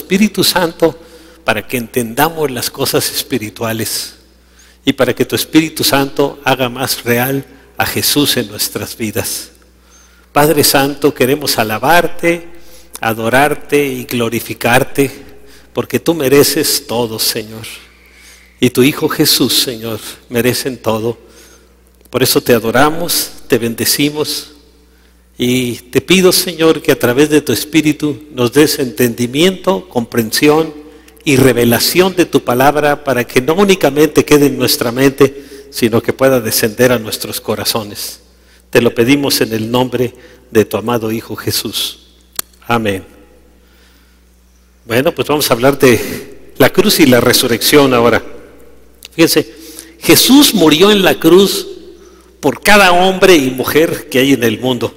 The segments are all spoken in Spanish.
Espíritu Santo para que entendamos las cosas espirituales y para que tu Espíritu Santo haga más real a Jesús en nuestras vidas. Padre Santo, queremos alabarte, adorarte y glorificarte, porque tú mereces todo, Señor. Y tu Hijo Jesús, Señor, merecen todo. Por eso te adoramos, te bendecimos y te pido, Señor, que a través de tu Espíritu nos des entendimiento, comprensión y revelación de tu palabra para que no únicamente quede en nuestra mente, sino que pueda descender a nuestros corazones. Te lo pedimos en el nombre de tu amado Hijo Jesús. Amén. Bueno, pues vamos a hablar de la cruz y la resurrección ahora. Fíjense, Jesús murió en la cruz por cada hombre y mujer que hay en el mundo.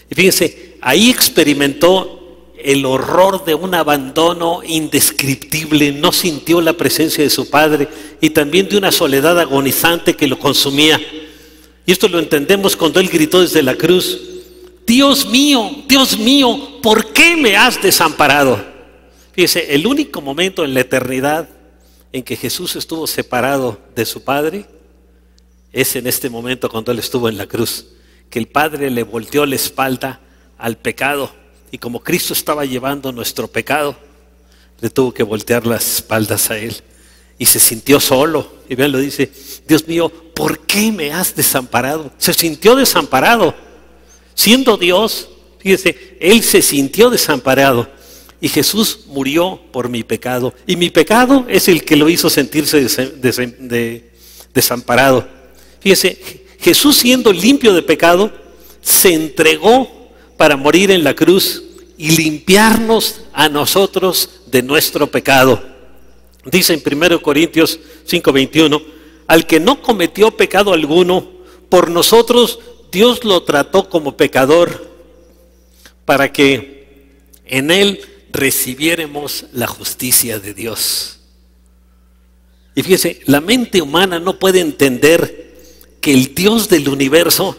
Y fíjense, ahí experimentó el horror de un abandono indescriptible, no sintió la presencia de su Padre y también de una soledad agonizante que lo consumía. Y esto lo entendemos cuando Él gritó desde la cruz: Dios mío, ¿por qué me has desamparado? Fíjense, el único momento en la eternidad en que Jesús estuvo separado de su Padre es en este momento cuando Él estuvo en la cruz, que el Padre le volteó la espalda al pecado, y como Cristo estaba llevando nuestro pecado, le tuvo que voltear las espaldas a Él, y se sintió solo. Y vean, lo dice: Dios mío, ¿por qué me has desamparado? Se sintió desamparado, siendo Dios. Fíjese, Él se sintió desamparado, y Jesús murió por mi pecado, y mi pecado es el que lo hizo sentirse desamparado. Fíjese, Jesús, siendo limpio de pecado, se entregó para morir en la cruz y limpiarnos a nosotros de nuestro pecado. Dice en 1 Corintios 5:21, al que no cometió pecado alguno, por nosotros Dios lo trató como pecador, para que en Él recibiéramos la justicia de Dios. Y fíjese, la mente humana no puede entender que el Dios del universo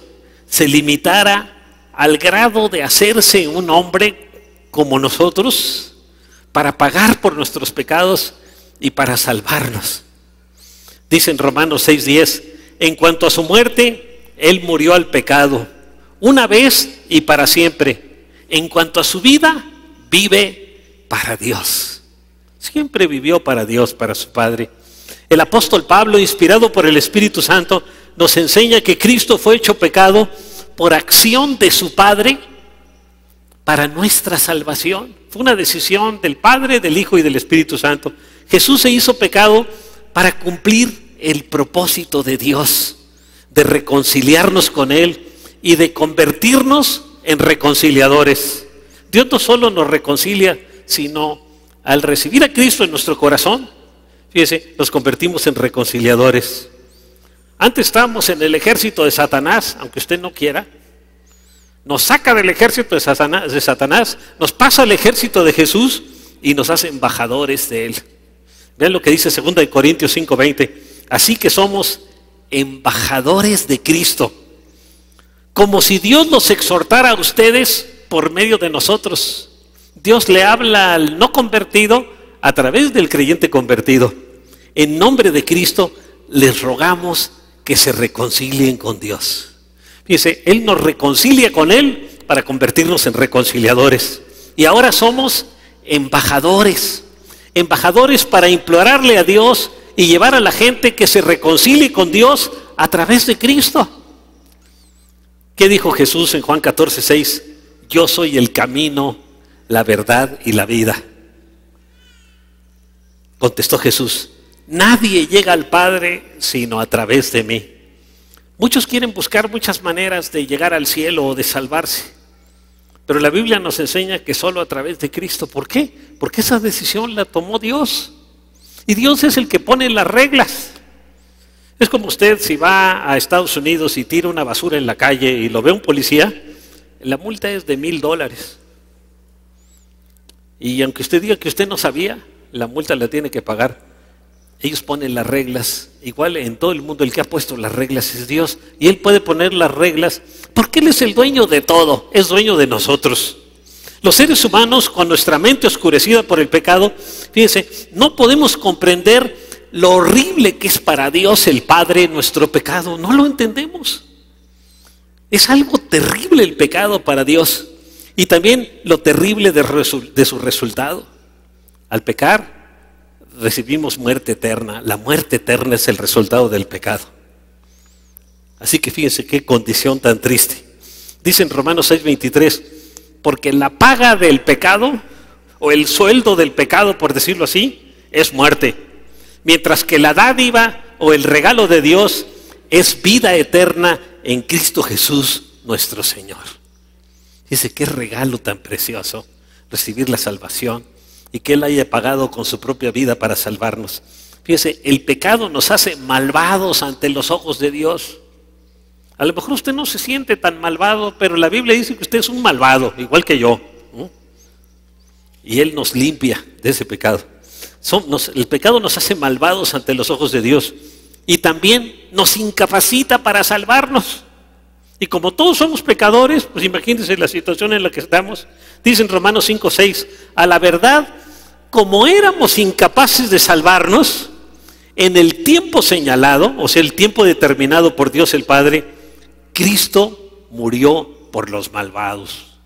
se limitara al grado de hacerse un hombre como nosotros para pagar por nuestros pecados y para salvarnos. Dice en Romanos 6:10, en cuanto a su muerte, Él murió al pecado una vez y para siempre. En cuanto a su vida, vive para Dios. Siempre vivió para Dios, para su Padre. El apóstol Pablo, inspirado por el Espíritu Santo, nos enseña que Cristo fue hecho pecado por acción de su Padre para nuestra salvación. Fue una decisión del Padre, del Hijo y del Espíritu Santo. Jesús se hizo pecado para cumplir el propósito de Dios, de reconciliarnos con Él y de convertirnos en reconciliadores. Dios no solo nos reconcilia, sino al recibir a Cristo en nuestro corazón, fíjese, nos convertimos en reconciliadores. Antes estábamos en el ejército de Satanás, aunque usted no quiera. Nos saca del ejército de Satanás, nos pasa al ejército de Jesús y nos hace embajadores de Él. Vean lo que dice 2 Corintios 5:20. Así que somos embajadores de Cristo, como si Dios los exhortara a ustedes por medio de nosotros. Dios le habla al no convertido a través del creyente convertido. En nombre de Cristo les rogamos que se reconcilien con Dios. Fíjese, Él nos reconcilia con Él para convertirnos en reconciliadores. Y ahora somos embajadores. Embajadores para implorarle a Dios y llevar a la gente que se reconcilie con Dios a través de Cristo. ¿Qué dijo Jesús en Juan 14:6? Yo soy el camino, la verdad y la vida. Contestó Jesús: nadie llega al Padre sino a través de mí. Muchos quieren buscar muchas maneras de llegar al cielo o de salvarse, pero la Biblia nos enseña que solo a través de Cristo. ¿Por qué? Porque esa decisión la tomó Dios, y Dios es el que pone las reglas. Es como usted si va a Estados Unidos y tira una basura en la calle y lo ve un policía, la multa es de $1,000. Y aunque usted diga que usted no sabía, la multa la tiene que pagar. Ellos ponen las reglas. Igual en todo el mundo el que ha puesto las reglas es Dios, y Él puede poner las reglas porque Él es el dueño de todo, es dueño de nosotros. Los seres humanos, con nuestra mente oscurecida por el pecado, fíjense, no podemos comprender lo horrible que es para Dios el Padre nuestro pecado. No lo entendemos. Es algo terrible el pecado para Dios. Y también lo terrible de su resultado. Al pecar, recibimos muerte eterna. La muerte eterna es el resultado del pecado. Así que fíjense qué condición tan triste. Dice en Romanos 6:23, porque la paga del pecado, o el sueldo del pecado, por decirlo así, es muerte. Mientras que la dádiva o el regalo de Dios es vida eterna en Cristo Jesús nuestro Señor. Dice, qué regalo tan precioso recibir la salvación y que Él haya pagado con su propia vida para salvarnos. Fíjese, el pecado nos hace malvados ante los ojos de Dios. A lo mejor usted no se siente tan malvado, pero la Biblia dice que usted es un malvado, igual que yo, ¿no? Y Él nos limpia de ese pecado. El pecado nos hace malvados ante los ojos de Dios y también nos incapacita para salvarnos. Y como todos somos pecadores, pues imagínense la situación en la que estamos. Dice en Romanos 5:6, a la verdad, como éramos incapaces de salvarnos, en el tiempo señalado, o sea, el tiempo determinado por Dios el Padre, Cristo murió por los malvados.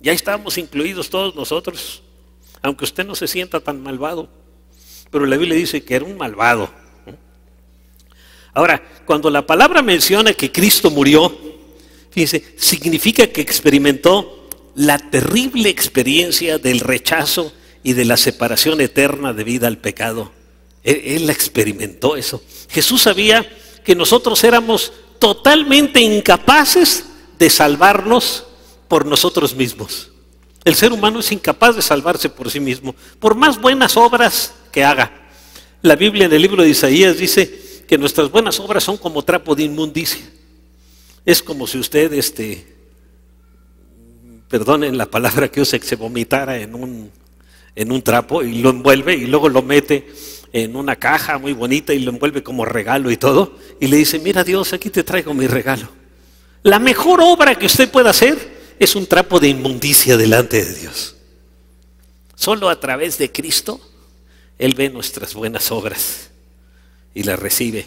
Ya estamos incluidos todos nosotros, aunque usted no se sienta tan malvado, pero la Biblia dice que era un malvado. Ahora, cuando la palabra menciona que Cristo murió, fíjense, significa que experimentó la terrible experiencia del rechazo y de la separación eterna debido al pecado. Él la experimentó eso. Jesús sabía que nosotros éramos totalmente incapaces de salvarnos por nosotros mismos. El ser humano es incapaz de salvarse por sí mismo, por más buenas obras que haga. La Biblia en el libro de Isaías dice que nuestras buenas obras son como trapo de inmundicia. Es como si usted, perdonen la palabra que use, que se vomitara en un trapo y lo envuelve y luego lo mete en una caja muy bonita y lo envuelve como regalo y todo, y le dice, mira Dios, aquí te traigo mi regalo. La mejor obra que usted pueda hacer es un trapo de inmundicia delante de Dios. Solo a través de Cristo Él ve nuestras buenas obras y las recibe.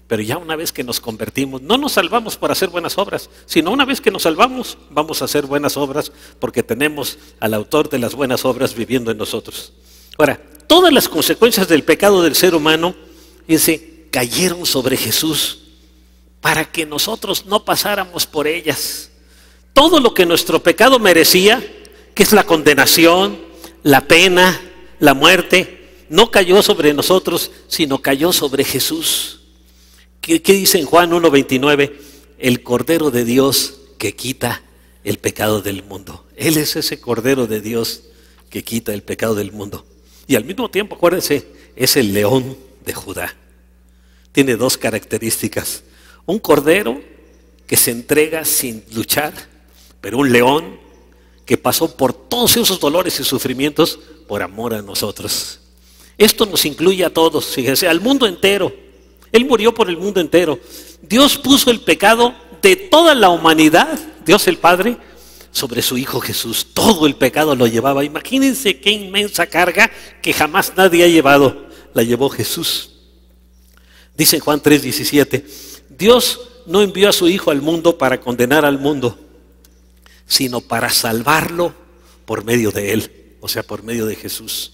Pero ya una vez que nos convertimos, no nos salvamos para hacer buenas obras, sino una vez que nos salvamos, vamos a hacer buenas obras porque tenemos al autor de las buenas obras viviendo en nosotros. Ahora, todas las consecuencias del pecado del ser humano, fíjense, cayeron sobre Jesús para que nosotros no pasáramos por ellas. Todo lo que nuestro pecado merecía, que es la condenación, la pena, la muerte, no cayó sobre nosotros, sino cayó sobre Jesús. ¿Qué dice en Juan 1:29? El Cordero de Dios que quita el pecado del mundo. Él es ese Cordero de Dios que quita el pecado del mundo. Y al mismo tiempo, acuérdense, es el León de Judá. Tiene dos características. Un cordero que se entrega sin luchar, pero un león que pasó por todos esos dolores y sufrimientos por amor a nosotros. Esto nos incluye a todos, fíjense, al mundo entero. Él murió por el mundo entero. Dios puso el pecado de toda la humanidad, Dios el Padre, sobre su Hijo Jesús. Todo el pecado lo llevaba. Imagínense qué inmensa carga que jamás nadie ha llevado. La llevó Jesús. Dice en Juan 3:17, Dios no envió a su Hijo al mundo para condenar al mundo, sino para salvarlo por medio de Él, o sea, por medio de Jesús.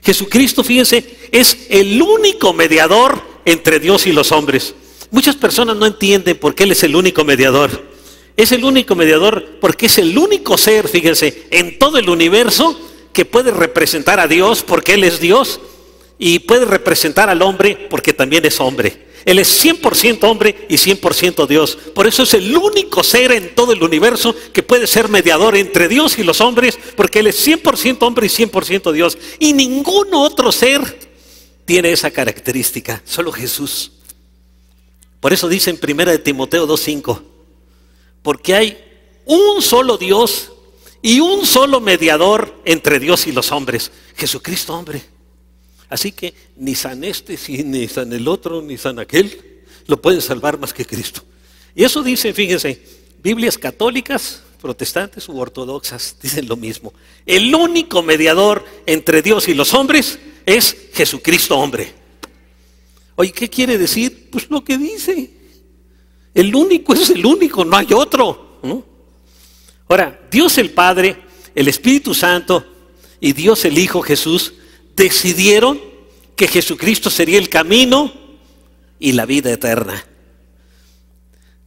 Jesucristo, fíjense, es el único mediador entre Dios y los hombres. Muchas personas no entienden por qué Él es el único mediador. Es el único mediador porque es el único ser, fíjense, en todo el universo que puede representar a Dios porque Él es Dios y puede representar al hombre porque también es hombre. Él es 100% hombre y 100% Dios. Por eso es el único ser en todo el universo que puede ser mediador entre Dios y los hombres, porque Él es 100% hombre y 100% Dios. Y ningún otro ser tiene esa característica, solo Jesús. Por eso dice en 1 Timoteo 2:5, porque hay un solo Dios y un solo mediador entre Dios y los hombres, Jesucristo hombre. Así que ni san este, ni san el otro, ni san aquel lo pueden salvar más que Cristo. Y eso dice, fíjense, Biblias católicas, protestantes u ortodoxas dicen lo mismo. El único mediador entre Dios y los hombres es Jesucristo hombre. Oye, ¿qué quiere decir? Pues lo que dice. El único es el único, no hay otro, ¿no? Ahora, Dios el Padre, el Espíritu Santo y Dios el Hijo Jesús decidieron que Jesucristo sería el camino y la vida eterna.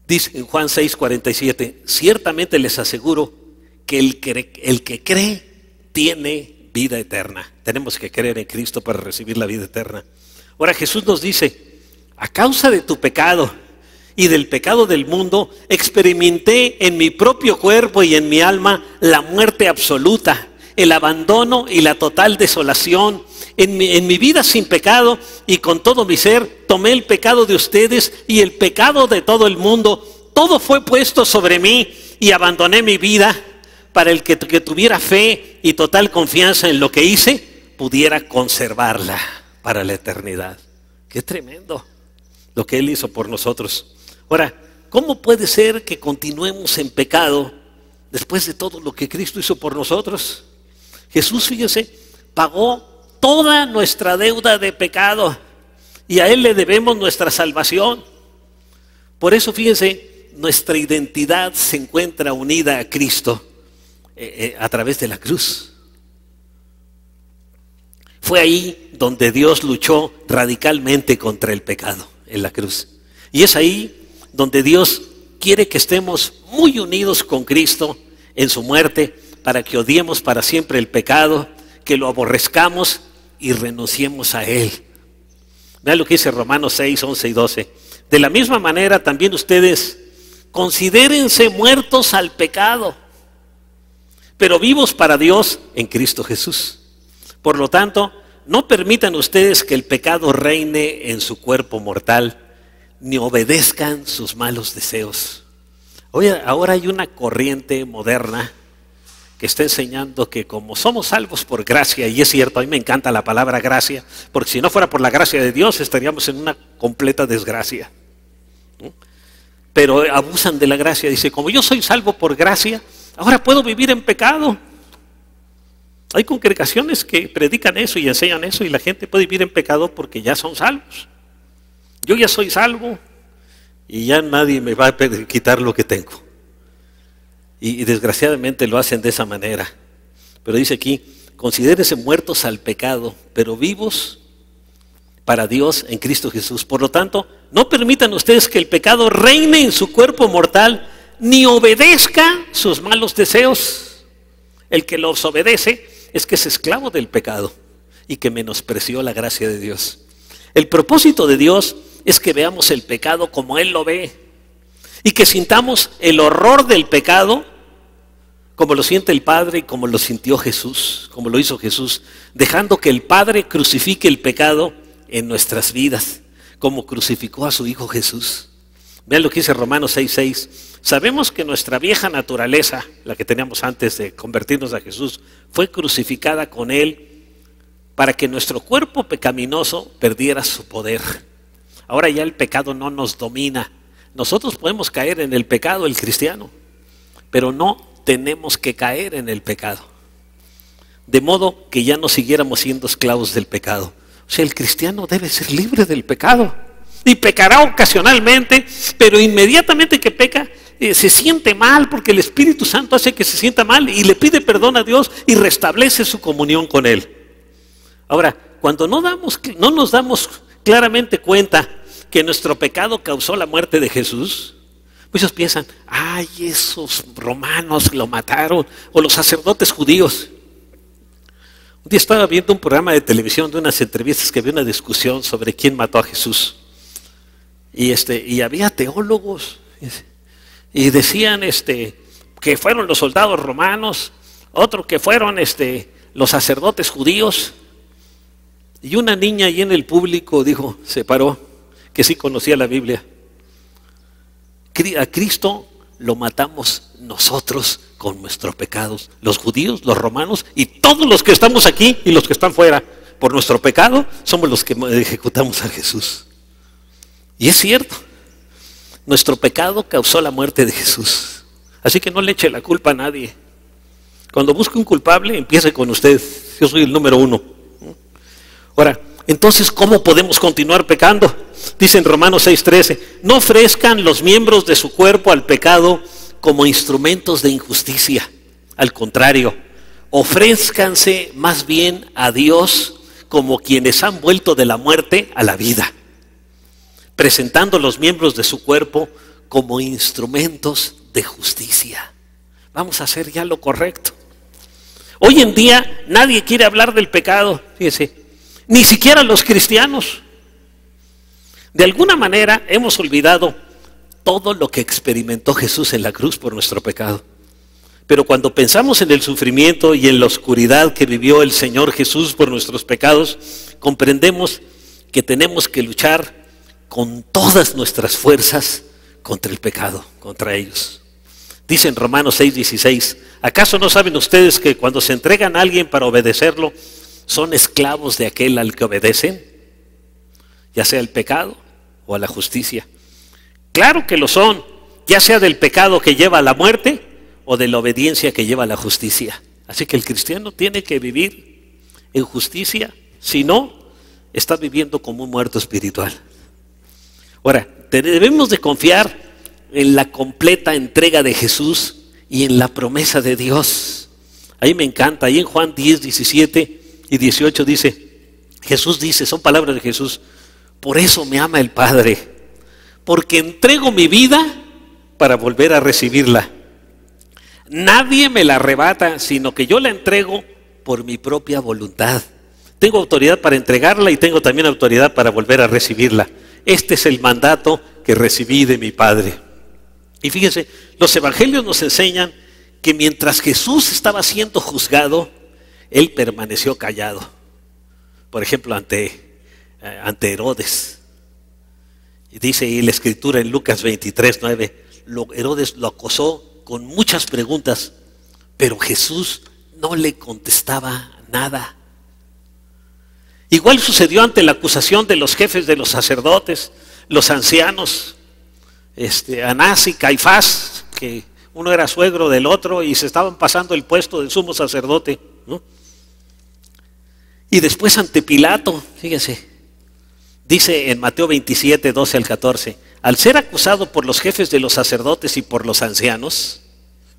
Dice en Juan 6:47, ciertamente les aseguro que el que cree tiene vida eterna. Tenemos que creer en Cristo para recibir la vida eterna. Ahora Jesús nos dice, a causa de tu pecado y del pecado del mundo, experimenté en mi propio cuerpo y en mi alma la muerte absoluta, el abandono y la total desolación. En mi vida sin pecado y con todo mi ser, tomé el pecado de ustedes y el pecado de todo el mundo. Todo fue puesto sobre mí y abandoné mi vida para el que tuviera fe y total confianza en lo que hice, pudiera conservarla para la eternidad. Qué tremendo lo que Él hizo por nosotros. Ahora, ¿cómo puede ser que continuemos en pecado después de todo lo que Cristo hizo por nosotros? Jesús, fíjese, pagó toda nuestra deuda de pecado y a Él le debemos nuestra salvación. Por eso, fíjense, nuestra identidad se encuentra unida a Cristo a través de la cruz. Fue ahí donde Dios luchó radicalmente contra el pecado, en la cruz. Y es ahí donde Dios quiere que estemos muy unidos con Cristo en su muerte, para que odiemos para siempre el pecado, que lo aborrezcamos y renunciemos a Él. Vean lo que dice Romanos 6, 11 y 12. De la misma manera también ustedes considérense muertos al pecado, pero vivos para Dios en Cristo Jesús. Por lo tanto, no permitan ustedes que el pecado reine en su cuerpo mortal, ni obedezcan sus malos deseos. Oye, ahora hay una corriente moderna que está enseñando que como somos salvos por gracia, y es cierto, a mí me encanta la palabra gracia, porque si no fuera por la gracia de Dios estaríamos en una completa desgracia, ¿no? Pero abusan de la gracia, dice, como yo soy salvo por gracia, ahora puedo vivir en pecado. Hay congregaciones que predican eso y enseñan eso, y la gente puede vivir en pecado porque ya son salvos. Yo ya soy salvo y ya nadie me va a quitar lo que tengo. Y desgraciadamente lo hacen de esa manera. Pero dice aquí, considérense muertos al pecado, pero vivos para Dios en Cristo Jesús. Por lo tanto, no permitan ustedes que el pecado reine en su cuerpo mortal, ni obedezca sus malos deseos. El que los obedece es que es esclavo del pecado y que menospreció la gracia de Dios. El propósito de Dios es que veamos el pecado como Él lo ve, y que sintamos el horror del pecado como lo siente el Padre y como lo sintió Jesús, como lo hizo Jesús, dejando que el Padre crucifique el pecado en nuestras vidas, como crucificó a su Hijo Jesús. Vean lo que dice Romanos 6:6. Sabemos que nuestra vieja naturaleza, la que teníamos antes de convertirnos a Jesús, fue crucificada con Él para que nuestro cuerpo pecaminoso perdiera su poder. Ahora ya el pecado no nos domina. Nosotros podemos caer en el pecado, el cristiano, pero no tenemos que caer en el pecado. De modo que ya no siguiéramos siendo esclavos del pecado. O sea, el cristiano debe ser libre del pecado. Y pecará ocasionalmente, pero inmediatamente que peca, se siente mal porque el Espíritu Santo hace que se sienta mal y le pide perdón a Dios y restablece su comunión con Él. Ahora, cuando no nos damos claramente cuenta que nuestro pecado causó la muerte de Jesús, muchos piensan, ay, esos romanos lo mataron, o los sacerdotes judíos. Un día estaba viendo un programa de televisión de unas entrevistas que había una discusión sobre quién mató a Jesús. Y había teólogos y decían que fueron los soldados romanos, otro que fueron los sacerdotes judíos. Y una niña ahí en el público se paró, que sí conocía la Biblia. A Cristo lo matamos nosotros con nuestros pecados, los judíos, los romanos y todos los que estamos aquí y los que están fuera. Por nuestro pecado somos los que ejecutamos a Jesús. Y es cierto, nuestro pecado causó la muerte de Jesús. Así que no le eche la culpa a nadie. Cuando busque un culpable, empiece con usted. Yo soy el número 1. Ahora, entonces, ¿cómo podemos continuar pecando? Dice en Romanos 6:13, no ofrezcan los miembros de su cuerpo al pecado como instrumentos de injusticia. Al contrario, ofrézcanse más bien a Dios como quienes han vuelto de la muerte a la vida, presentando los miembros de su cuerpo como instrumentos de justicia. Vamos a hacer ya lo correcto. Hoy en día nadie quiere hablar del pecado, fíjese, ni siquiera los cristianos. De alguna manera hemos olvidado todo lo que experimentó Jesús en la cruz por nuestro pecado. Pero cuando pensamos en el sufrimiento y en la oscuridad que vivió el Señor Jesús por nuestros pecados, comprendemos que tenemos que luchar con todas nuestras fuerzas contra el pecado, contra ellos. Dice en Romanos 6:16, ¿acaso no saben ustedes que cuando se entregan a alguien para obedecerlo, son esclavos de aquel al que obedecen? Ya sea el pecado o a la justicia. Claro que lo son, ya sea del pecado que lleva a la muerte o de la obediencia que lleva a la justicia. Así que el cristiano tiene que vivir en justicia, si no, está viviendo como un muerto espiritual. Ahora, debemos de confiar en la completa entrega de Jesús y en la promesa de Dios. Ahí me encanta, ahí en Juan 10:17 y 18 dice, Jesús dice, son palabras de Jesús, por eso me ama el Padre, porque entrego mi vida para volver a recibirla. Nadie me la arrebata, sino que yo la entrego por mi propia voluntad. Tengo autoridad para entregarla y tengo también autoridad para volver a recibirla. Este es el mandato que recibí de mi Padre. Y fíjense, los evangelios nos enseñan que mientras Jesús estaba siendo juzgado, Él permaneció callado. Por ejemplo, ante Herodes. Y dice ahí la escritura en Lucas 23:9, Herodes lo acosó con muchas preguntas, pero Jesús no le contestaba nada. Igual sucedió ante la acusación de los jefes de los sacerdotes, los ancianos, Anás y Caifás, que uno era suegro del otro y se estaban pasando el puesto del sumo sacerdote, ¿no? Y después ante Pilato, fíjense, dice en Mateo 27:12 al 14, al ser acusado por los jefes de los sacerdotes y por los ancianos,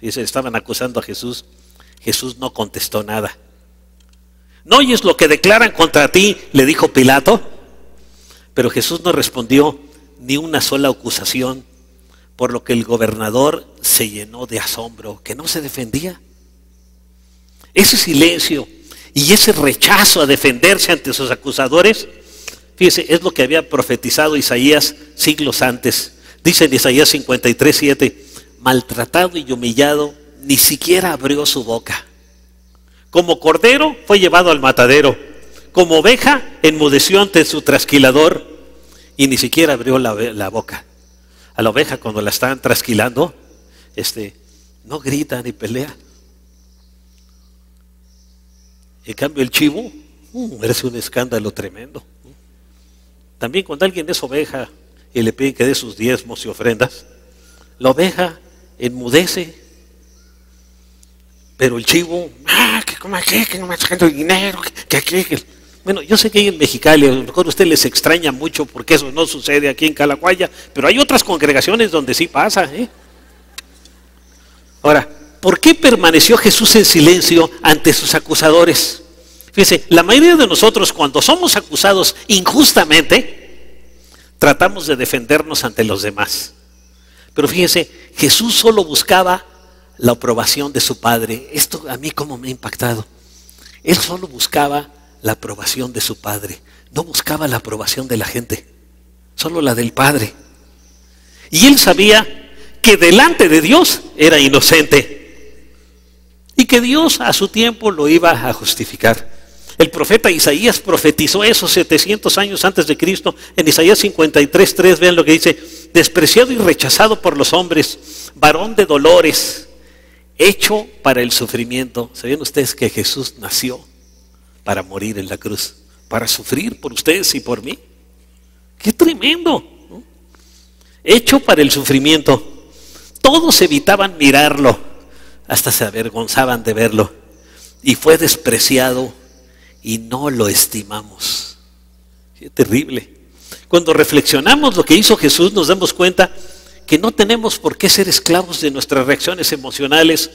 dice, estaban acusando a Jesús, Jesús no contestó nada. ¿No oyes lo que declaran contra ti?, le dijo Pilato. Pero Jesús no respondió ni una sola acusación, por lo que el gobernador se llenó de asombro, que no se defendía. Ese silencio y ese rechazo a defenderse ante sus acusadores, fíjese, es lo que había profetizado Isaías siglos antes. Dice en Isaías 53:7, maltratado y humillado, ni siquiera abrió su boca. Como cordero fue llevado al matadero, como oveja enmudeció ante su trasquilador y ni siquiera abrió la boca. A la oveja cuando la están trasquilando, no grita ni pelea. En cambio el chivo, merece un escándalo tremendo. También cuando alguien es oveja y le piden que dé sus diezmos y ofrendas, la oveja enmudece, pero el chivo, que no me está sacando dinero, que. Bueno, yo sé que hay en Mexicali, a lo mejor a usted les extraña mucho porque eso no sucede aquí en Calacuaya, pero hay otras congregaciones donde sí pasa, ¿eh? Ahora, ¿por qué permaneció Jesús en silencio ante sus acusadores? Fíjense, la mayoría de nosotros cuando somos acusados injustamente, tratamos de defendernos ante los demás. Pero fíjense, Jesús solo buscaba la aprobación de su Padre. Esto a mí como me ha impactado. Él solo buscaba la aprobación de su Padre. No buscaba la aprobación de la gente, solo la del Padre. Y él sabía que delante de Dios era inocente y que Dios a su tiempo lo iba a justificar. El profeta Isaías profetizó eso 700 años antes de Cristo. En Isaías 53:3, vean lo que dice: despreciado y rechazado por los hombres, varón de dolores, hecho para el sufrimiento. ¿Sabían ustedes que Jesús nació para morir en la cruz, para sufrir por ustedes y por mí? ¡Qué tremendo! ¿No? Hecho para el sufrimiento, Todos evitaban mirarlo, hasta se avergonzaban de verlo. Y fue despreciado y no lo estimamos. Qué terrible. Cuando reflexionamos lo que hizo Jesús, nos damos cuenta que no tenemos por qué ser esclavos de nuestras reacciones emocionales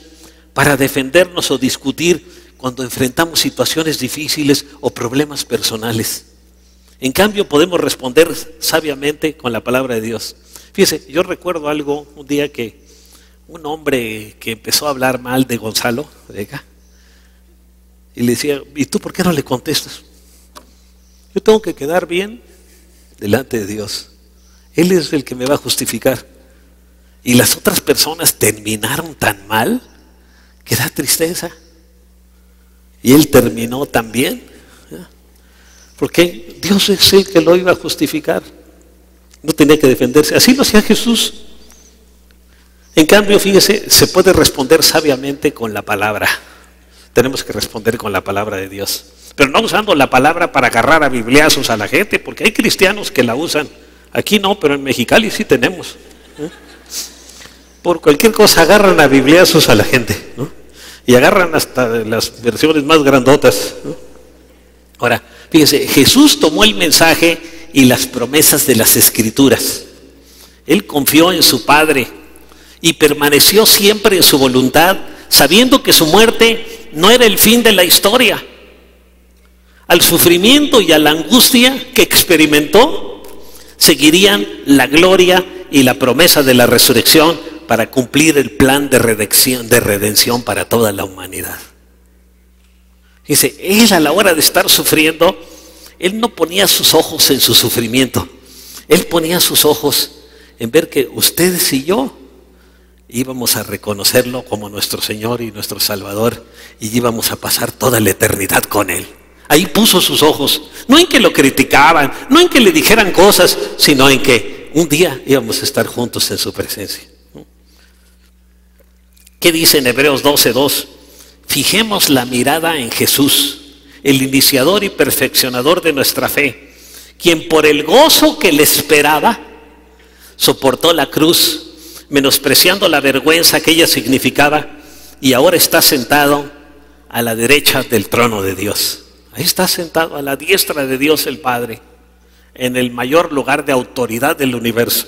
para defendernos o discutir cuando enfrentamos situaciones difíciles o problemas personales. En cambio, podemos responder sabiamente con la palabra de Dios. Fíjese, yo recuerdo algo un día que un hombre que empezó a hablar mal de Gonzalo Vega, y le decía, ¿y tú por qué no le contestas? Yo tengo que quedar bien delante de Dios. Él es el que me va a justificar. Y las otras personas terminaron tan mal que da tristeza. Y él terminó tan bien, porque Dios es el que lo iba a justificar. No tenía que defenderse. Así lo hacía Jesús. En cambio, fíjese, se puede responder sabiamente con la palabra. Tenemos que responder con la palabra de Dios. Pero no usando la palabra para agarrar a bibliazos a la gente, porque hay cristianos que la usan. Aquí no, pero en Mexicali sí tenemos. Por cualquier cosa agarran a bibliazos a la gente, ¿no? Y agarran hasta las versiones más grandotas, ¿no? Ahora, fíjese, Jesús tomó el mensaje y las promesas de las Escrituras. Él confió en su Padre y permaneció siempre en su voluntad, sabiendo que su muerte no era el fin de la historia. Al sufrimiento y a la angustia que experimentó, seguirían la gloria y la promesa de la resurrección para cumplir el plan de redención para toda la humanidad. Dice, él a la hora de estar sufriendo, él no ponía sus ojos en su sufrimiento. Él ponía sus ojos en ver que ustedes y yo íbamos a reconocerlo como nuestro Señor y nuestro Salvador y íbamos a pasar toda la eternidad con Él. Ahí puso sus ojos, no en que lo criticaban, no en que le dijeran cosas, sino en que un día íbamos a estar juntos en su presencia. ¿Qué dice en Hebreos 12:2? Fijemos la mirada en Jesús, el iniciador y perfeccionador de nuestra fe, quien por el gozo que le esperaba, soportó la cruz, menospreciando la vergüenza que ella significaba, y ahora está sentado a la derecha del trono de Dios. Ahí está sentado a la diestra de Dios el Padre, en el mayor lugar de autoridad del universo.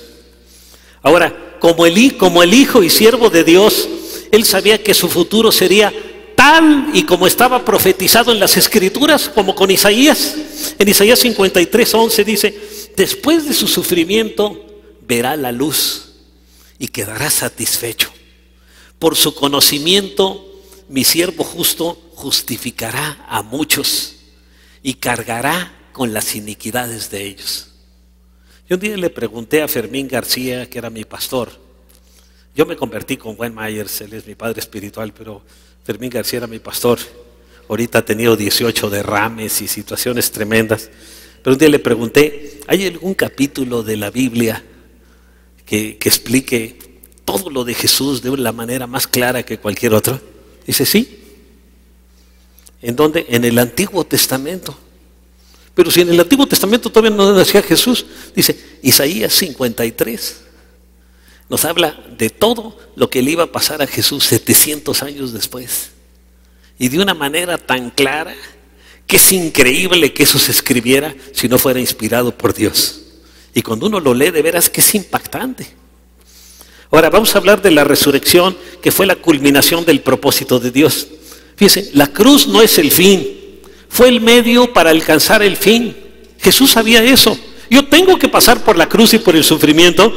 Ahora, como el Hijo y siervo de Dios, Él sabía que su futuro sería tal y como estaba profetizado en las Escrituras, como con Isaías. En Isaías 53:11 dice, después de su sufrimiento verá la luz y quedará satisfecho. Por su conocimiento, mi siervo justo justificará a muchos y cargará con las iniquidades de ellos. Yo un día le pregunté a Fermín García, que era mi pastor. Yo me convertí con Gwen Myers, él es mi padre espiritual, pero Fermín García era mi pastor. Ahorita ha tenido 18 derrames y situaciones tremendas. Pero un día le pregunté, ¿hay algún capítulo de la Biblia que explique todo lo de Jesús de la manera más clara que cualquier otro? Dice, sí. ¿En dónde? En el Antiguo Testamento. Pero si en el Antiguo Testamento todavía no nacía Jesús, dice Isaías 53. Nos habla de todo lo que le iba a pasar a Jesús 700 años después. Y de una manera tan clara que es increíble que eso se escribiera si no fuera inspirado por Dios. Y cuando uno lo lee, de veras que es impactante. Ahora vamos a hablar de la resurrección, que fue la culminación del propósito de Dios. Fíjense, la cruz no es el fin, fue el medio para alcanzar el fin. Jesús sabía eso. Yo tengo que pasar por la cruz y por el sufrimiento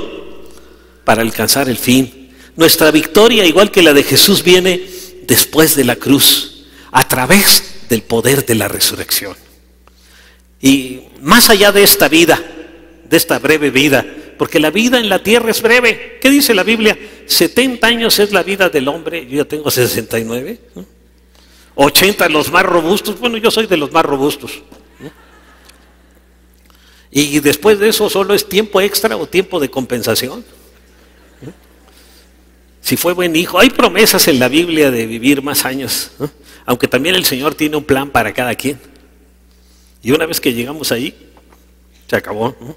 para alcanzar el fin. Nuestra victoria, igual que la de Jesús, viene después de la cruz, a través del poder de la resurrección. Y más allá de esta vida, de esta breve vida, porque la vida en la tierra es breve. ¿Qué dice la Biblia? 70 años es la vida del hombre. Yo ya tengo 69, ¿no? 80 los más robustos. Bueno, yo soy de los más robustos, ¿no? Y después de eso solo es tiempo extra o tiempo de compensación, ¿no? Si fue buen hijo, hay promesas en la Biblia de vivir más años, ¿no? Aunque también el Señor tiene un plan para cada quien. Y una vez que llegamos ahí, se acabó, ¿no?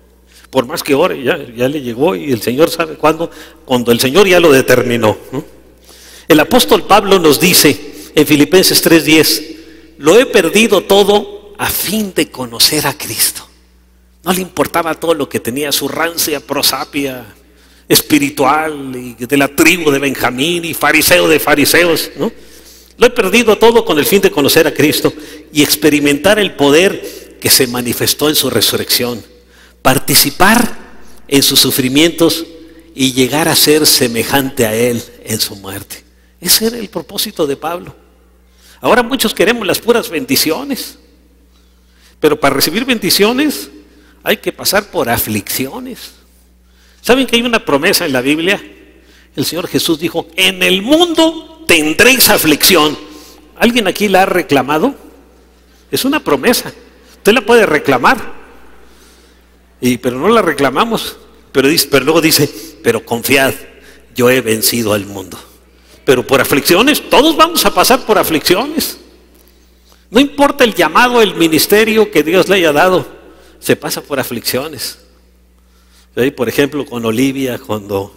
Por más que ore, ya le llegó y el Señor sabe cuándo, cuando el Señor ya lo determinó, ¿no? El apóstol Pablo nos dice en Filipenses 3:10, lo he perdido todo a fin de conocer a Cristo. No le importaba todo lo que tenía, su rancia prosapia espiritual y de la tribu de Benjamín y fariseo de fariseos, ¿no? Lo he perdido todo con el fin de conocer a Cristo y experimentar el poder que se manifestó en su resurrección, participar en sus sufrimientos y llegar a ser semejante a Él en su muerte. Ese era el propósito de Pablo. Ahora muchos queremos las puras bendiciones, pero para recibir bendiciones hay que pasar por aflicciones. ¿Saben que hay una promesa en la Biblia? El Señor Jesús dijo, en el mundo tendréis aflicción. ¿Alguien aquí la ha reclamado? Es una promesa. Usted la puede reclamar, pero no la reclamamos. Pero luego dice, pero confiad, yo he vencido al mundo. Pero por aflicciones, todos vamos a pasar por aflicciones. No importa el llamado, el ministerio que Dios le haya dado, se pasa por aflicciones. Ahí, por ejemplo, con Olivia, con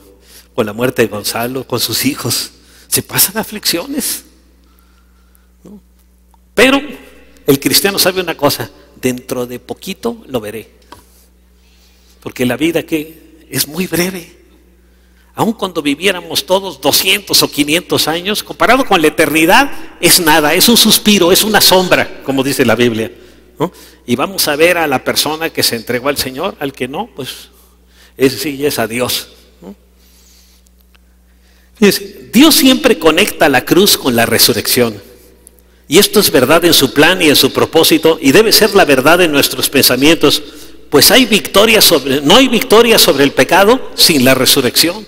la muerte de Gonzalo, con sus hijos, se pasan aflicciones, ¿no? Pero el cristiano sabe una cosa, dentro de poquito lo veré. Porque la vida que es muy breve. Aun cuando viviéramos todos 200 o 500 años, comparado con la eternidad, es nada, es un suspiro, es una sombra, como dice la Biblia, ¿no? Y vamos a ver a la persona que se entregó al Señor, al que no, pues ese sí es a Dios, ¿no? Fíjense, Dios siempre conecta la cruz con la resurrección. Y esto es verdad en su plan y en su propósito, y debe ser la verdad en nuestros pensamientos, pues no hay victoria sobre el pecado sin la resurrección.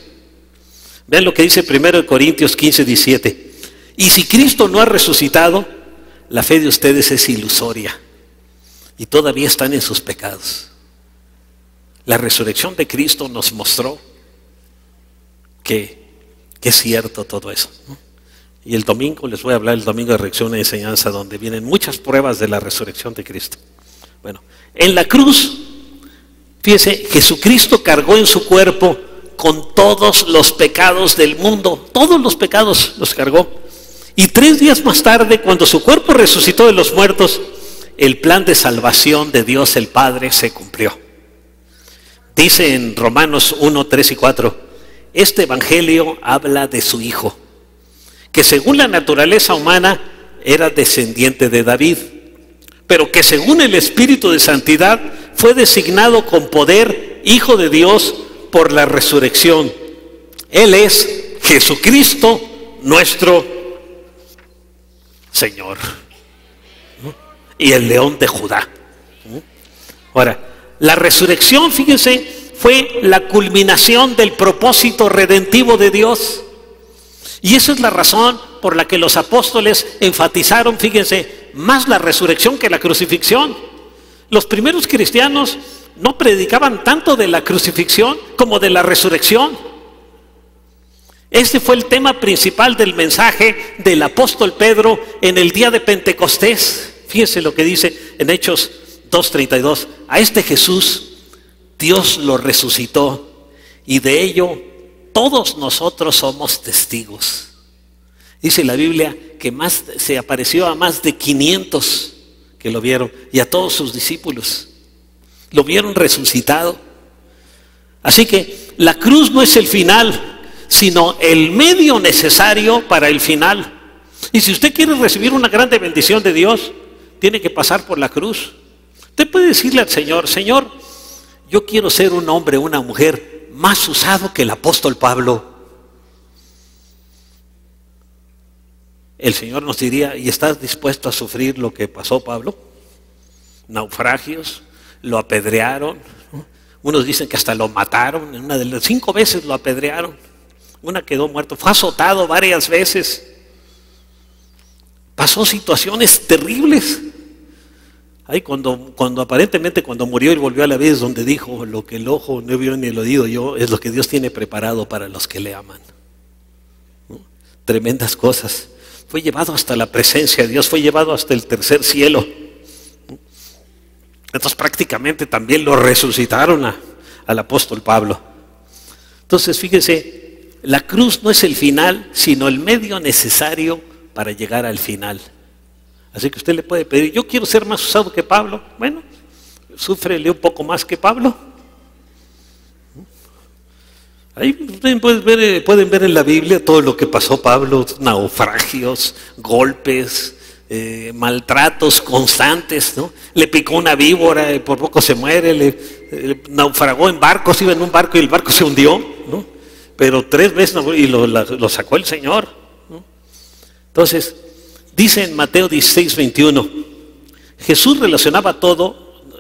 Vean lo que dice 1 Corintios 15:17. Y si Cristo no ha resucitado, la fe de ustedes es ilusoria y todavía están en sus pecados. La resurrección de Cristo nos mostró que es cierto todo eso, ¿no? Y el domingo, les voy a hablar el domingo de resurrección y enseñanza, donde vienen muchas pruebas de la resurrección de Cristo. Bueno, en la cruz, fíjese, Jesucristo cargó en su cuerpo con todos los pecados del mundo, todos los pecados los cargó. Y 3 días más tarde, cuando su cuerpo resucitó de los muertos, el plan de salvación de Dios el Padre se cumplió. Dice en Romanos 1, 3 y 4, este evangelio habla de su Hijo, que según la naturaleza humana era descendiente de David, pero que según el Espíritu de Santidad fue designado con poder Hijo de Dios por la resurrección. Él es Jesucristo nuestro Señor, ¿no? Y el León de Judá, ¿no? Ahora, la resurrección, fíjense, fue la culminación del propósito redentivo de Dios. Y esa es la razón por la que los apóstoles enfatizaron, fíjense, más la resurrección que la crucifixión. Los primeros cristianos no predicaban tanto de la crucifixión como de la resurrección. Este fue el tema principal del mensaje del apóstol Pedro en el día de Pentecostés. Fíjense lo que dice en Hechos 2:32. A este Jesús Dios lo resucitó y de ello todos nosotros somos testigos. Dice la Biblia que se apareció a más de 500 que lo vieron y a todos sus discípulos. Lo vieron resucitado. Así que la cruz no es el final, sino el medio necesario para el final. Y si usted quiere recibir una grande bendición de Dios, tiene que pasar por la cruz. Usted puede decirle al Señor, Señor, yo quiero ser un hombre, una mujer más usado que el apóstol Pablo. El Señor nos diría, ¿y estás dispuesto a sufrir lo que pasó Pablo? Naufragios, lo apedrearon, ¿no? Unos dicen que hasta lo mataron, en una de las 5 veces lo apedrearon, una quedó muerto, fue azotado varias veces, pasó situaciones terribles. Ahí cuando aparentemente cuando murió y volvió a la vida es donde dijo, lo que el ojo no vio ni el oído yo, es lo que Dios tiene preparado para los que le aman, ¿no? Tremendas cosas. Fue llevado hasta la presencia de Dios, fue llevado hasta el tercer cielo. Entonces prácticamente también lo resucitaron al apóstol Pablo. Entonces, fíjese, la cruz no es el final, sino el medio necesario para llegar al final. Así que usted le puede pedir, yo quiero ser más usado que Pablo. Bueno, súfrele un poco más que Pablo. Ahí pueden ver en la Biblia todo lo que pasó Pablo, naufragios, golpes, maltratos constantes, ¿no? Le picó una víbora y por poco se muere, naufragó en barcos, iba en un barco y el barco se hundió, ¿no? Pero 3 veces y lo sacó el Señor, ¿no? Entonces, dice en Mateo 16:21, Jesús relacionaba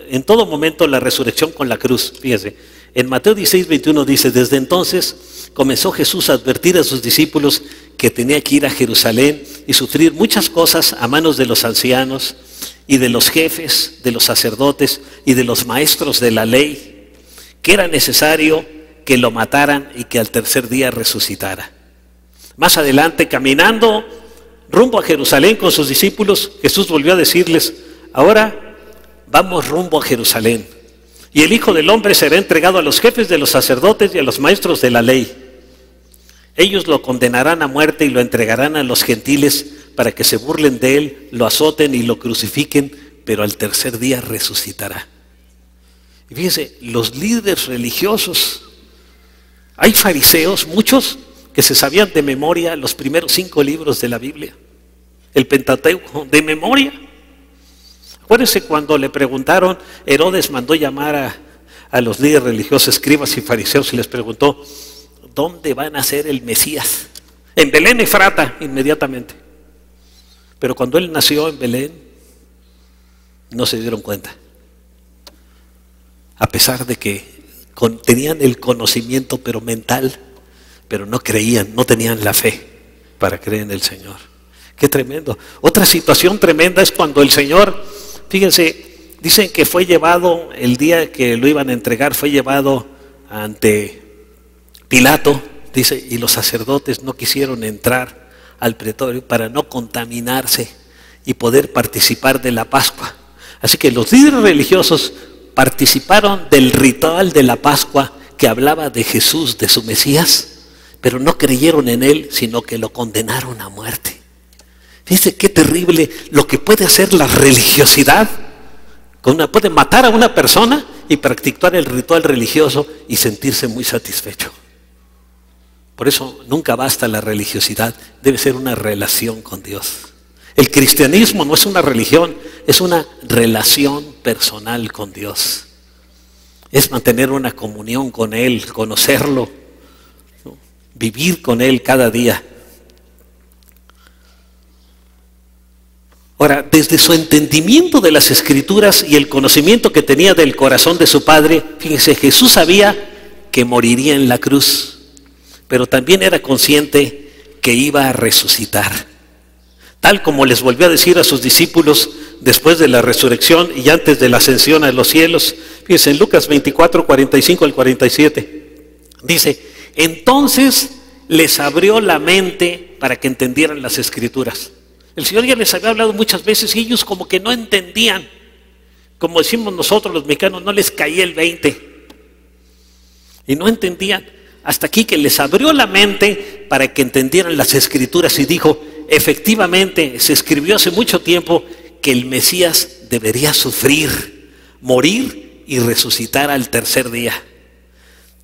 en todo momento la resurrección con la cruz. Fíjese, en Mateo 16:21 dice, desde entonces comenzó Jesús a advertir a sus discípulos que tenía que ir a Jerusalén y sufrir muchas cosas a manos de los ancianos y de los jefes, de los sacerdotes y de los maestros de la ley, que era necesario que lo mataran y que al tercer día resucitara. Más adelante, caminando rumbo a Jerusalén con sus discípulos, Jesús volvió a decirles, ahora vamos rumbo a Jerusalén, y el Hijo del Hombre será entregado a los jefes de los sacerdotes y a los maestros de la ley. Ellos lo condenarán a muerte y lo entregarán a los gentiles para que se burlen de él, lo azoten y lo crucifiquen, pero al tercer día resucitará. Y fíjense, los líderes religiosos, hay fariseos, muchos que se sabían de memoria los primeros 5 libros de la Biblia, el Pentateuco, de memoria. Acuérdense cuando le preguntaron, Herodes mandó llamar a los líderes religiosos, escribas y fariseos, y les preguntó, ¿dónde van a ser el Mesías? En Belén, Efrata, inmediatamente. Pero cuando él nació en Belén, no se dieron cuenta. A pesar de que tenían el conocimiento, pero mental, pero no creían, no tenían la fe para creer en el Señor. Qué tremendo. Otra situación tremenda es cuando el Señor, fíjense, dicen que fue llevado, el día que lo iban a entregar, fue llevado ante Pilato, dice, y los sacerdotes no quisieron entrar al pretorio para no contaminarse y poder participar de la Pascua. Así que los líderes religiosos participaron del ritual de la Pascua que hablaba de Jesús, de su Mesías, pero no creyeron en él, sino que lo condenaron a muerte. Fíjense qué terrible lo que puede hacer la religiosidad. Puede matar a una persona y practicar el ritual religioso y sentirse muy satisfecho. Por eso nunca basta la religiosidad, debe ser una relación con Dios. El cristianismo no es una religión, es una relación personal con Dios. Es mantener una comunión con Él, conocerlo, ¿no? Vivir con Él cada día. Ahora, desde su entendimiento de las Escrituras y el conocimiento que tenía del corazón de su Padre, fíjense, Jesús sabía que moriría en la cruz, pero también era consciente que iba a resucitar. Tal como les volvió a decir a sus discípulos después de la resurrección y antes de la ascensión a los cielos. Fíjense en Lucas 24, 45 al 47. Dice, entonces les abrió la mente para que entendieran las Escrituras. El Señor ya les había hablado muchas veces y ellos como que no entendían. Como decimos nosotros los mexicanos, no les caía el 20. Y no entendían. Hasta aquí que les abrió la mente para que entendieran las Escrituras y dijo, efectivamente, se escribió hace mucho tiempo que el Mesías debería sufrir, morir y resucitar al tercer día.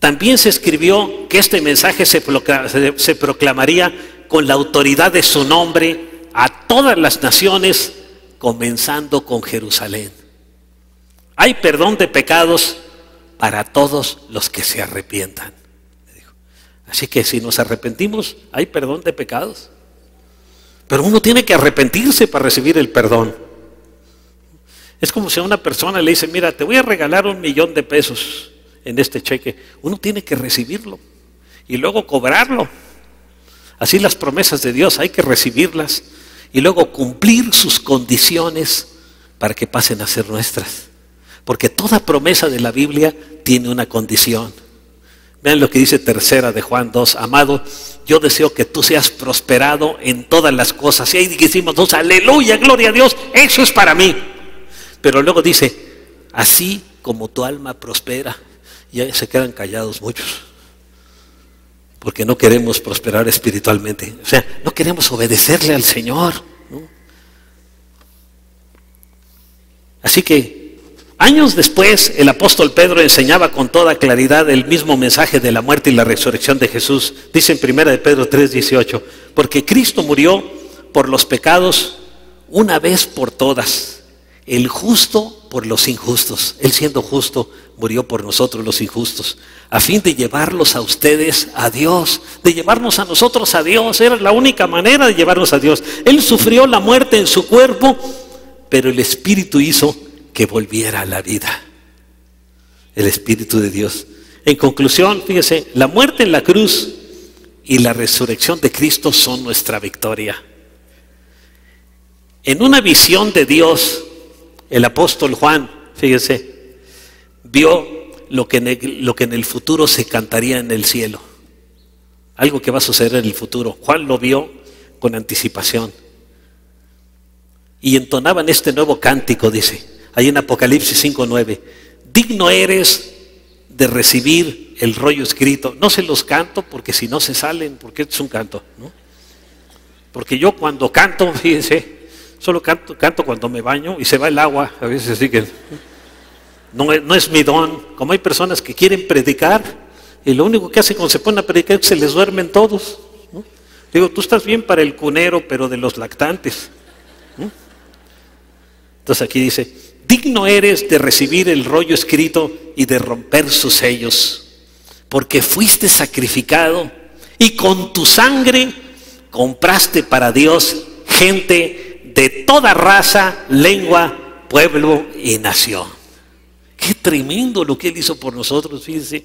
También se escribió que este mensaje se proclamaría con la autoridad de su nombre a todas las naciones, comenzando con Jerusalén. Hay perdón de pecados para todos los que se arrepientan. Así que si nos arrepentimos, hay perdón de pecados. Pero uno tiene que arrepentirse para recibir el perdón. Es como si a una persona le dice, mira, te voy a regalar $1,000,000 en este cheque. Uno tiene que recibirlo y luego cobrarlo. Así las promesas de Dios hay que recibirlas y luego cumplir sus condiciones para que pasen a ser nuestras. Porque toda promesa de la Biblia tiene una condición. Vean lo que dice 3 de Juan 2. Amado, yo deseo que tú seas prosperado en todas las cosas. Y ahí decimos, aleluya, gloria a Dios, eso es para mí. Pero luego dice, así como tu alma prospera. ya se quedan callados muchos, porque no queremos prosperar espiritualmente. O sea, no queremos obedecerle al Señor, ¿no? Así que años después el apóstol Pedro enseñaba con toda claridad el mismo mensaje de la muerte y la resurrección de Jesús. Dice en 1 de Pedro 3:18, porque Cristo murió por los pecados una vez por todas, el justo por los injustos. Él siendo justo murió por nosotros los injustos, a fin de llevarlos a ustedes a Dios, de llevarnos a nosotros a Dios. Era la única manera de llevarnos a Dios. Él sufrió la muerte en su cuerpo, pero el Espíritu hizo que volviera a la vida. El Espíritu de Dios. En conclusión, fíjese, la muerte en la cruz y la resurrección de Cristo son nuestra victoria. En una visión de Dios, el apóstol Juan, fíjese, vio lo que en el futuro se cantaría en el cielo. Algo que va a suceder en el futuro. Juan lo vio con anticipación. Y entonaban este nuevo cántico, dice, ahí en Apocalipsis 5:9. Digno eres de recibir el rollo escrito. No se los canto porque si no se salen, porque esto es un canto, ¿no? Porque yo cuando canto, fíjense, solo canto cuando me baño y se va el agua, a veces, así que no es mi don. Como hay personas que quieren predicar y lo único que hacen cuando se ponen a predicar es que se les duermen todos, ¿no? Digo, tú estás bien para el cunero, pero de los lactantes, ¿no? Entonces aquí dice, digno eres de recibir el rollo escrito y de romper sus sellos, porque fuiste sacrificado y con tu sangre compraste para Dios gente de toda raza, lengua, pueblo y nación. Qué tremendo lo que Él hizo por nosotros, fíjense.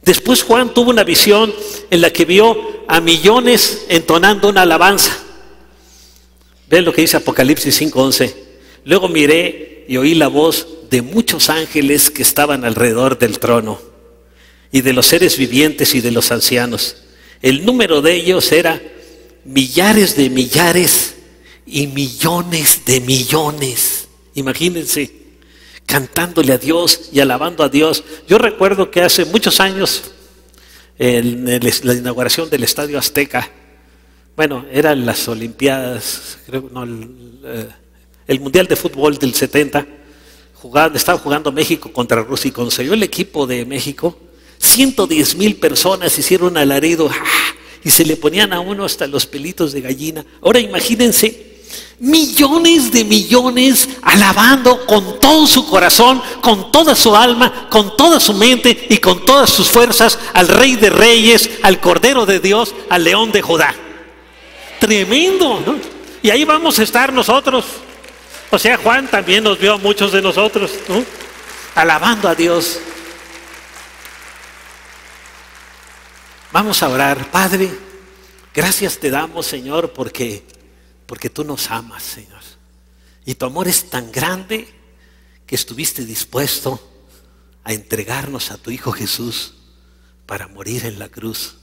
Después Juan tuvo una visión en la que vio a millones entonando una alabanza. Ven lo que dice Apocalipsis 5:11. Luego miré y oí la voz de muchos ángeles que estaban alrededor del trono y de los seres vivientes y de los ancianos. El número de ellos era millares de millares y millones de millones. Imagínense, cantándole a Dios y alabando a Dios. Yo recuerdo que hace muchos años, en la inauguración del Estadio Azteca, bueno, eran las Olimpiadas, creo, no, el Mundial de Fútbol del 70, estaba jugando México contra Rusia y consiguió el equipo de México. 110,000 personas hicieron un alarido y se le ponían a uno hasta los pelitos de gallina. Ahora imagínense, millones de millones alabando con todo su corazón, con toda su alma, con toda su mente y con todas sus fuerzas al Rey de Reyes, al Cordero de Dios, al León de Judá. Tremendo, ¿no? Y ahí vamos a estar nosotros. O sea, Juan también nos vio a muchos de nosotros, ¿no? Alabando a Dios. Vamos a orar. Padre, gracias te damos, Señor, porque tú nos amas, Señor. Y tu amor es tan grande que estuviste dispuesto a entregarnos a tu Hijo Jesús para morir en la cruz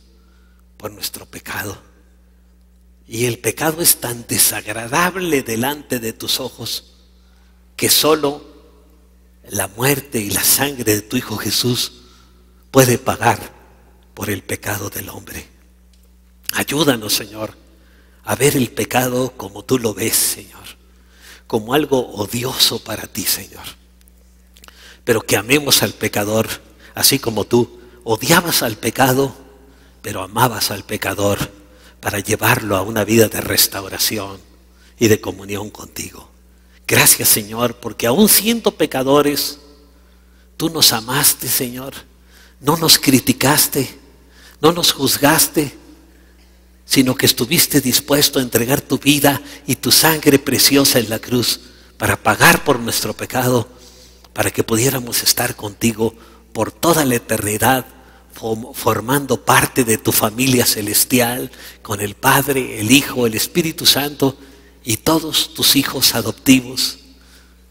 por nuestro pecado. Y el pecado es tan desagradable delante de tus ojos que solo la muerte y la sangre de tu Hijo Jesús puede pagar por el pecado del hombre. Ayúdanos, Señor, a ver el pecado como tú lo ves, Señor, como algo odioso para ti, Señor. Pero que amemos al pecador, así como tú odiabas al pecado, pero amabas al pecador para llevarlo a una vida de restauración y de comunión contigo. Gracias, Señor, porque aún siendo pecadores, tú nos amaste, Señor. No nos criticaste, no nos juzgaste, sino que estuviste dispuesto a entregar tu vida y tu sangre preciosa en la cruz para pagar por nuestro pecado, para que pudiéramos estar contigo por toda la eternidad, formando parte de tu familia celestial, con el Padre, el Hijo, el Espíritu Santo y todos tus hijos adoptivos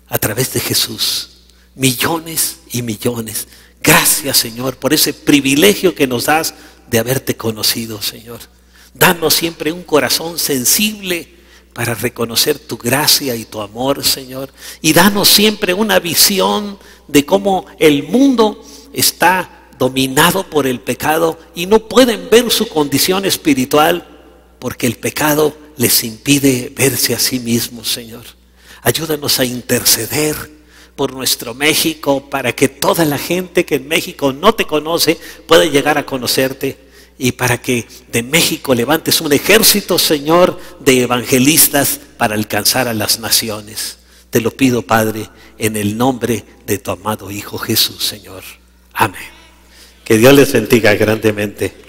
a través de Jesús. Millones y millones. Gracias, Señor, por ese privilegio que nos das de haberte conocido, Señor. Danos siempre un corazón sensible para reconocer tu gracia y tu amor, Señor. Y danos siempre una visión de cómo el mundo está dominado por el pecado y no pueden ver su condición espiritual porque el pecado les impide verse a sí mismos, Señor. Ayúdanos a interceder por nuestro México para que toda la gente que en México no te conoce pueda llegar a conocerte y para que de México levantes un ejército, Señor, de evangelistas para alcanzar a las naciones. Te lo pido, Padre, en el nombre de tu amado Hijo Jesús, Señor. Amén. Que Dios les bendiga grandemente.